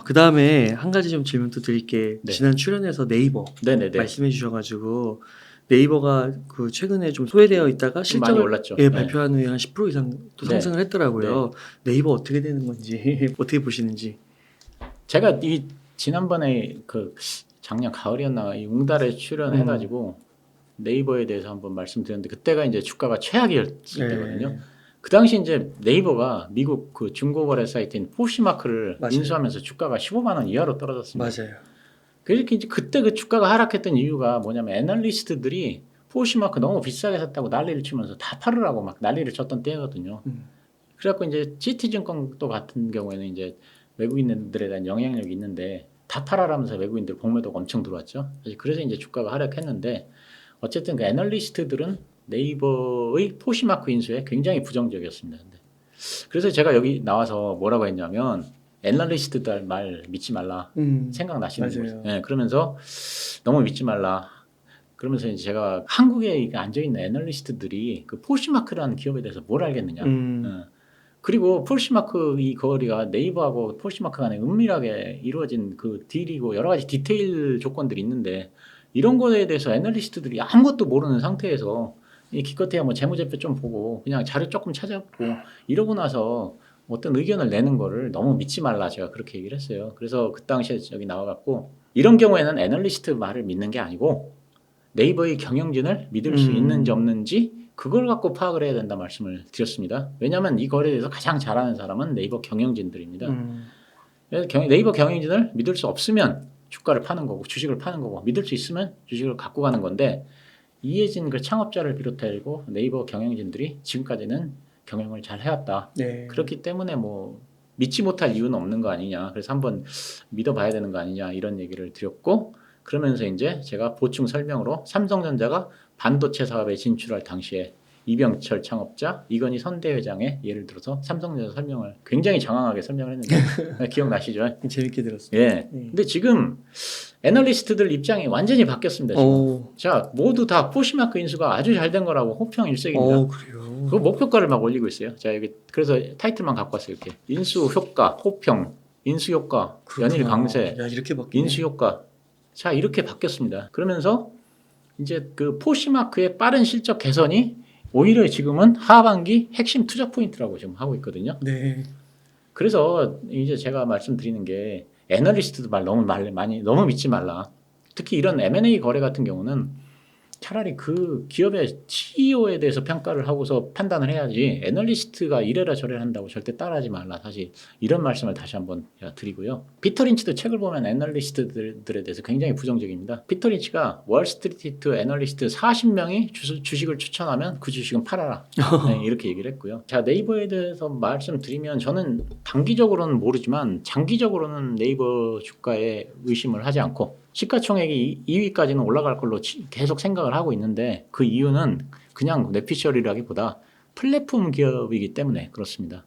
그다음에 한 가지 좀 질문 또 드릴게. 네. 지난 출연에서 네이버 네네네. 말씀해 주셔가지고 네이버가 그 최근에 좀 소외되어 있다가 많이 실적을 올랐죠. 발표한 후에 한 10% 이상 또 네. 상승을 했더라고요. 네이버 어떻게 되는 건지 어떻게 보시는지. 제가 이 지난번에 그 작년 가을이었나 이 웅달에 출연해가지고 네이버에 대해서 한번 말씀드렸는데 그때가 이제 주가가 최악이었을 때거든요. 그 당시 이제 네이버가 미국 그 중고거래 사이트인 포시마크를 맞아요. 인수하면서 주가가 15만 원 이하로 떨어졌습니다. 맞아요. 그래서 이제 그때 그 주가가 하락했던 이유가 뭐냐면 애널리스트들이 포시마크 너무 비싸게 샀다고 난리를 치면서 다 팔으라고 막 난리를 쳤던 때거든요. 그래갖고 이제 GT증권도 같은 경우에는 이제 외국인들에 대한 영향력이 있는데 다 팔아라면서 외국인들 공매도가 엄청 들어왔죠. 그래서 이제 주가가 하락했는데 어쨌든 그 애널리스트들은 네이버의 포시마크 인수에 굉장히 부정적이었습니다. 그래서 제가 여기 나와서 뭐라고 했냐면 애널리스트들 말 믿지 말라. 생각나시는 거죠. 네, 그러면서 너무 믿지 말라. 그러면서 이제 제가 한국에 앉아있는 애널리스트들이 그 포시마크라는 기업에 대해서 뭘 알겠느냐. 그리고 포시마크 이 거래가 네이버하고 포시마크 간에 은밀하게 이루어진 그 딜이고 여러 가지 디테일 조건들이 있는데 이런 거에 대해서 애널리스트들이 아무것도 모르는 상태에서 이 기껏해야 뭐 재무제표 좀 보고 그냥 자료 조금 찾아보고 이러고 나서 어떤 의견을 내는 거를 너무 믿지 말라 제가 그렇게 얘기를 했어요. 그래서 그 당시에 여기 나와갖고 이런 경우에는 애널리스트 말을 믿는 게 아니고 네이버의 경영진을 믿을 수 있는지 없는지 그걸 갖고 파악을 해야 된다 말씀을 드렸습니다. 왜냐하면 이 거래에 대해서 가장 잘 아는 사람은 네이버 경영진들입니다. 네이버 경영진을 믿을 수 없으면 주가를 파는 거고 주식을 파는 거고 믿을 수 있으면 주식을 갖고 가는 건데 이해진 그 창업자를 비롯해고 네이버 경영진들이 지금까지는 경영을 잘 해왔다. 그렇기 때문에 뭐 믿지 못할 이유는 없는 거 아니냐. 그래서 한번 믿어봐야 되는 거 아니냐 이런 얘기를 드렸고 그러면서 이제 제가 보충 설명으로 삼성전자가 반도체 사업에 진출할 당시에 이병철 창업자, 이건희 선대회장의 예를 들어서 삼성전자 설명을 굉장히 장황하게 설명을 했는데 기억나시죠? 재밌게 들었어요. 예. 근데 지금 애널리스트들 입장이 완전히 바뀌었습니다. 지금. 자, 모두 다 포시마크 인수가 아주 잘 된 거라고 호평일색입니다. 그래요. 그 목표가를 막 올리고 있어요. 자, 여기 그래서 타이틀만 갖고 왔어요. 이렇게 인수 효과, 호평, 인수 효과, 연일 강세, 이렇게 바뀌네. 인수 효과. 자, 이렇게 바뀌었습니다. 그러면서 이제 그 포시마크의 빠른 실적 개선이 오히려 지금은 하반기 핵심 투자 포인트라고 지금 하고 있거든요. 그래서 이제 제가 말씀드리는 게 애널리스트도 너무 믿지 말라. 특히 이런 M&A 거래 같은 경우는 차라리 그 기업의 CEO에 대해서 평가를 하고서 판단을 해야지 애널리스트가 이래라 저래라 한다고 절대 따라하지 말라. 사실 이런 말씀을 다시 한번 드리고요. 피터 린치도 책을 보면 애널리스트들에 대해서 굉장히 부정적입니다. 피터 린치가 월스트리트 애널리스트 40명이 주식을 추천하면 그 주식은 팔아라. 네, 이렇게 얘기를 했고요. 자, 네이버에 대해서 말씀드리면 저는 단기적으로는 모르지만 장기적으로는 네이버 주가에 의심을 하지 않고 시가총액이 2위까지는 올라갈 걸로 계속 생각을 하고 있는데 그 이유는 그냥 뇌피셜이라기보다 플랫폼 기업이기 때문에 그렇습니다.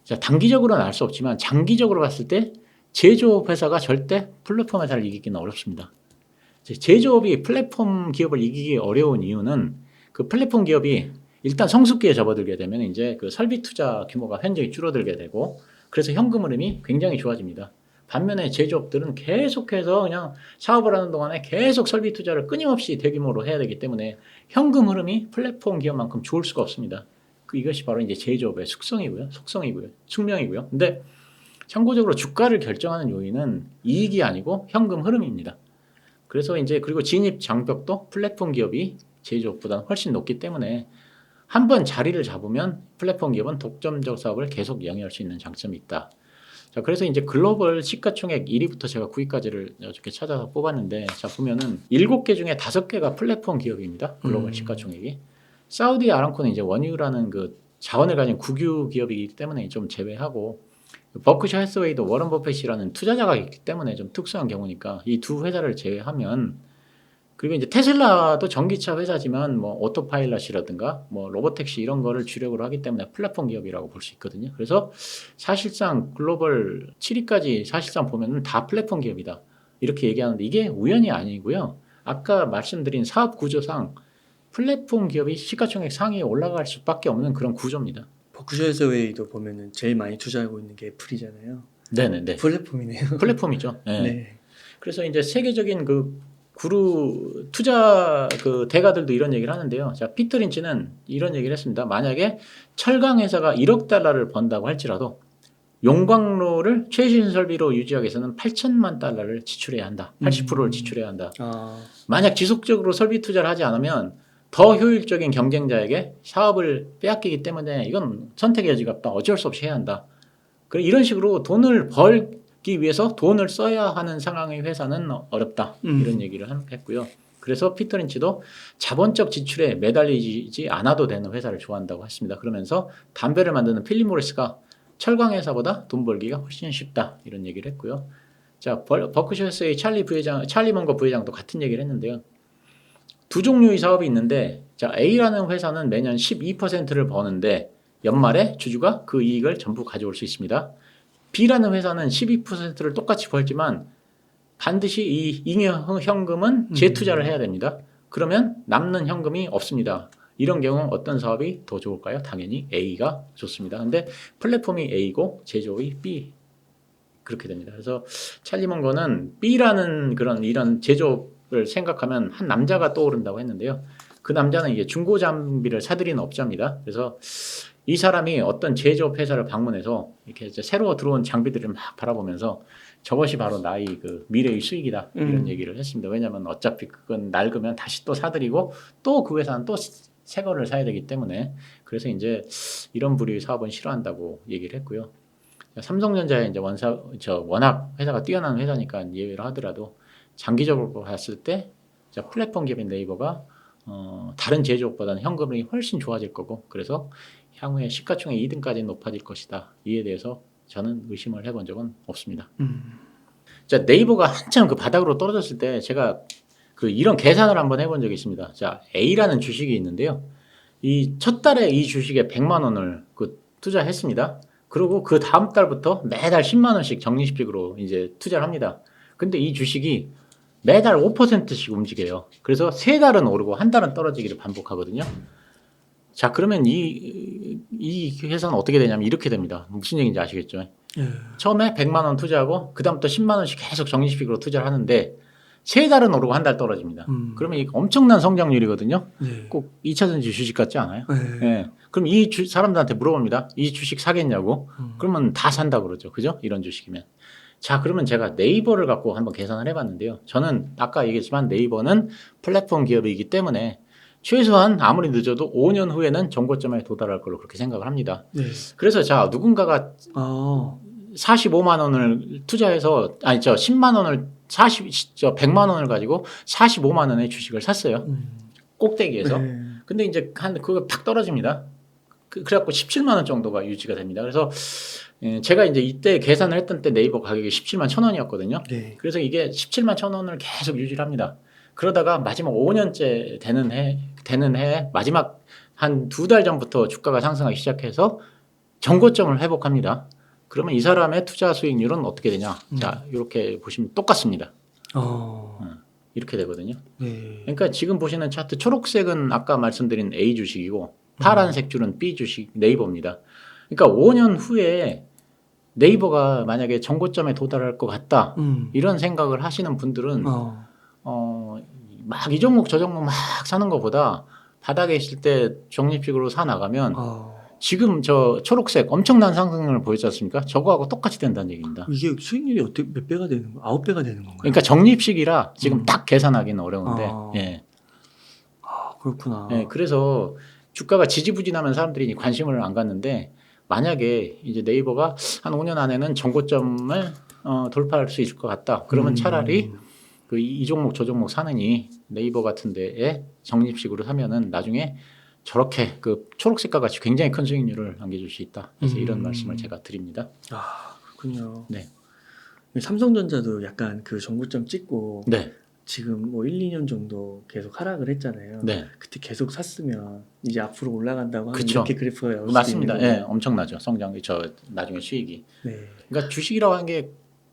자, 단기적으로는 알 수 없지만 장기적으로 봤을 때 제조업 회사가 절대 플랫폼 회사를 이기기는 어렵습니다. 제조업이 플랫폼 기업을 이기기 어려운 이유는 그 플랫폼 기업이 일단 성숙기에 접어들게 되면 이제 그 설비 투자 규모가 현저히 줄어들게 되고 그래서 현금 흐름이 굉장히 좋아집니다. 반면에 제조업들은 계속해서 그냥 사업을 하는 동안에 계속 설비 투자를 끊임없이 대규모로 해야 되기 때문에 현금 흐름이 플랫폼 기업만큼 좋을 수가 없습니다. 이것이 바로 이제 제조업의 속성이고요. 숙명이고요. 근데 참고적으로 주가를 결정하는 요인은 이익이 아니고 현금 흐름입니다. 그래서 이제 그리고 진입 장벽도 플랫폼 기업이 제조업보다 훨씬 높기 때문에 한번 자리를 잡으면 플랫폼 기업은 독점적 사업을 계속 영위할 수 있는 장점이 있다. 자, 그래서 이제 글로벌 시가총액 1위부터 제가 9위까지를 이렇게 찾아서 뽑았는데, 자, 보면은 7개 중에 5개가 플랫폼 기업입니다. 글로벌 시가총액이. 사우디 아람코는 이제 원유라는 그 자원을 가진 국유 기업이기 때문에 좀 제외하고, 버크셔 해스웨이도 워런 버핏이라는 투자자가 있기 때문에 좀 특수한 경우니까 이 두 회사를 제외하면 그리고 이제 테슬라도 전기차 회사지만 뭐 오토파일럿이라든가 뭐 로보택시 이런 거를 주력으로 하기 때문에 플랫폼 기업이라고 볼 수 있거든요. 그래서 사실상 글로벌 7위까지 사실상 보면은 다 플랫폼 기업이다. 이렇게 얘기하는데 이게 우연이 아니고요. 아까 말씀드린 사업 구조상 플랫폼 기업이 시가총액 상위에 올라갈 수밖에 없는 그런 구조입니다. 버크셔 해서웨이도 보면은 제일 많이 투자하고 있는 게 애플이잖아요. 네네네. 플랫폼이네요. 플랫폼이죠. 네. 네. 그래서 이제 세계적인 그 구루 투자 그 대가들도 이런 얘기를 하는데요. 자, 피터 린치는 이런 얘기를 했습니다. 만약에 철강 회사가 1억 달러를 번다고 할지라도 용광로를 최신 설비로 유지하기 위해서는 8천만 달러를 지출해야 한다. 80%를 지출해야 한다. 만약 지속적으로 설비 투자를 하지 않으면 더 효율적인 경쟁자에게 사업을 빼앗기기 때문에 이건 선택의 여지가 없다. 어쩔 수 없이 해야 한다. 이런 식으로 돈을 벌기 위해서 돈을 써야 하는 상황의 회사는 어렵다. 이런 얘기를 했고요. 그래서 피터 린치도 자본적 지출에 매달리지 않아도 되는 회사를 좋아한다고 했습니다. 그러면서 담배를 만드는 필립 모리스가 철강 회사보다 돈 벌기가 훨씬 쉽다. 이런 얘기를 했고요. 자, 버크셔스의 찰리 먼거 부회장도 같은 얘기를 했는데요. 두 종류의 사업이 있는데, 자, A라는 회사는 매년 12%를 버는데 연말에 주주가 그 이익을 전부 가져올 수 있습니다. B라는 회사는 12%를 똑같이 벌지만 반드시 이 잉여 현금은 재투자를 해야 됩니다. 그러면 남는 현금이 없습니다. 이런 경우 어떤 사업이 더 좋을까요? 당연히 A가 좋습니다. 근데 플랫폼이 A고 제조업이 B 그렇게 됩니다. 그래서 찰리 먼거는 B라는 그런 이런 제조업을 생각하면 한 남자가 떠오른다고 했는데요. 그 남자는 이게 중고 장비를 사들이는 업자입니다. 그래서 이 사람이 어떤 제조업 회사를 방문해서 이렇게 이제 새로 들어온 장비들을 막 바라보면서 저것이 바로 나의 그 미래의 수익이다 이런 얘기를 했습니다. 왜냐하면 어차피 그건 낡으면 다시 또 사들이고 또 그 회사는 또 새 거를 사야 되기 때문에 그래서 이제 이런 부류의 사업은 싫어한다고 얘기를 했고요. 삼성전자에 이제 워낙 회사가 뛰어난 회사니까 예외로 하더라도 장기적으로 봤을 때 플랫폼 기업인 네이버가 다른 제조업보다는 현금이 훨씬 좋아질 거고 그래서 향후에 시가총액 2등까지 높아질 것이다. 이에 대해서 저는 의심을 해본 적은 없습니다. 자, 네이버가 한참 그 바닥으로 떨어졌을 때 제가 그 이런 계산을 한번 해본 적이 있습니다. 자, A라는 주식이 있는데요. 이 첫 달에 이 주식에 100만 원을 그 투자했습니다. 그리고 그 다음 달부터 매달 10만 원씩 적립식으로 이제 투자를 합니다. 근데 이 주식이 매달 5%씩 움직여요. 그래서 세 달은 오르고 한 달은 떨어지기를 반복하거든요. 자, 그러면 이 회사는 어떻게 되냐면 이렇게 됩니다. 무슨 얘기인지 아시겠죠? 처음에 100만 원 투자하고 그다음부터 10만 원씩 계속 적립식으로 투자를 하는데 세 달은 오르고 한 달 떨어집니다. 그러면 이게 엄청난 성장률이거든요. 꼭 2차전지 주식 같지 않아요? 네. 그럼 이 사람들한테 물어봅니다. 이 주식 사겠냐고? 그러면 다 산다 그러죠. 그죠? 이런 주식이면. 자, 그러면 제가 네이버를 갖고 한번 계산을 해봤는데요. 저는 아까 얘기했지만 네이버는 플랫폼 기업이기 때문에 최소한 아무리 늦어도 5년 후에는 정고점에 도달할 걸로 그렇게 생각을 합니다. 그래서 자, 누군가가 45만 원을 투자해서 10만 원을 100만 원을 가지고 45만 원의 주식을 샀어요. 꼭대기에서. 근데 이제 그거 팍 떨어집니다. 그래갖고 17만 원 정도가 유지가 됩니다. 그래서 제가 이제 이때 계산을 했던 때 네이버 가격이 17만 1,000원이었거든요. 그래서 이게 17만 1,000원을 계속 유지를 합니다. 그러다가 마지막 5년째 되는 해 마지막 한 2달 전부터 주가가 상승하기 시작해서 정고점을 회복합니다. 그러면 이 사람의 투자 수익률은 어떻게 되냐? 자, 이렇게 보시면 똑같습니다. 이렇게 되거든요. 그러니까 지금 보시는 차트 초록색은 아까 말씀드린 A 주식이고 파란색 줄은 B 주식 네이버입니다. 그러니까 5년 후에 네이버가 만약에 정고점에 도달할 것 같다. 이런 생각을 하시는 분들은 막 이 종목 저 종목 막 사는 것보다 바닥에 있을 때 적립식으로 사 나가면 지금 저 초록색 엄청난 상승을 보였지 않습니까? 저거하고 똑같이 된다는 얘기입니다. 이게 수익률이 어떻게 몇 배가 되는 거예요? 9배가 되는 건가요? 그러니까 적립식이라 지금 딱 계산하기는 어려운데. 예. 그렇구나. 예, 그래서 주가가 지지부진하면 사람들이 관심을 안 갖는데 만약에 이제 네이버가 한 5년 안에는 정고점을 돌파할 수 있을 것 같다. 그러면 차라리 그 이 종목 저 종목 사느니 네이버 같은 데에 적립식으로 사면은 나중에 저렇게 그 초록색과 같이 굉장히 큰 수익률을 안겨줄 수 있다. 그래서 이런 말씀을 제가 드립니다. 그렇군요. 네. 삼성전자도 약간 그 정고점 찍고 네. 지금 뭐 1, 2년 정도 계속 하락을 했잖아요. 네. 그때 계속 샀으면 이제 앞으로 올라간다고 하면 그쵸. 이렇게 그래프가 나올 수도 맞습니다. 있는 예, 엄청나죠. 성장이 나중에 수익이. 네. 그러니까 주식이라고 하는 게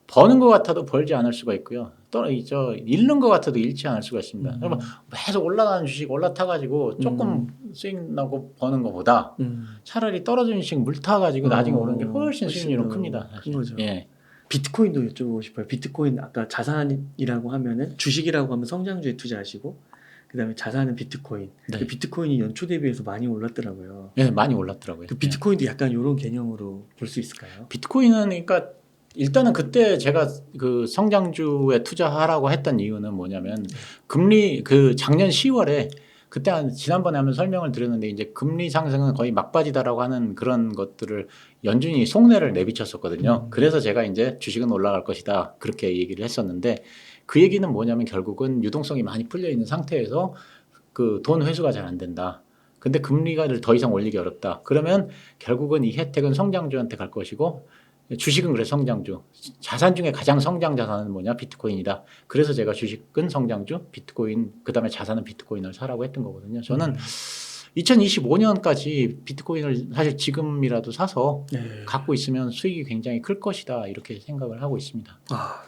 버는 것 같아도 벌지 않을 수가 있고요. 또 잃는 것 같아도 잃지 않을 수가 있습니다. 그러면 계속 올라가는 주식 올라타가지고 조금 수익 나고 버는 것보다 차라리 떨어지는 주식 물타가지고 나중에 오르는 게 훨씬 수익률은 큽니다. 큰 거죠. 예. 비트코인도 여쭤보고 싶어요. 비트코인 아까 자산이라고 하면은 주식이라고 하면 성장주에 투자하시고 그다음에 자산은 비트코인. 네. 그 비트코인이 연초 대비해서 많이 올랐더라고요. 네, 많이 올랐더라고요. 그 비트코인도 약간 이런 개념으로 볼 수 있을까요? 비트코인은 그러니까 일단은 그때 제가 그 성장주에 투자하라고 했던 이유는 뭐냐면 금리 그 작년 10월에 그때 지난번에 한번 설명을 드렸는데 이제 금리 상승은 거의 막바지다라고 하는 그런 것들을 연준이 속내를 내비쳤었거든요. 그래서 제가 이제 주식은 올라갈 것이다 그렇게 얘기를 했었는데 그 얘기는 뭐냐면 결국은 유동성이 많이 풀려 있는 상태에서 그 돈 회수가 잘 안 된다. 근데 금리를 더 이상 올리기 어렵다. 그러면 결국은 이 혜택은 성장주한테 갈 것이고 주식은 그래 성장주. 자산 중에 가장 성장 자산은 뭐냐? 비트코인이다. 그래서 제가 주식은 성장주, 비트코인, 그다음에 자산은 비트코인을 사라고 했던 거거든요. 저는 2025년까지 비트코인을 사실 지금이라도 사서 네. 갖고 있으면 수익이 굉장히 클 것이다. 이렇게 생각을 하고 있습니다. 아,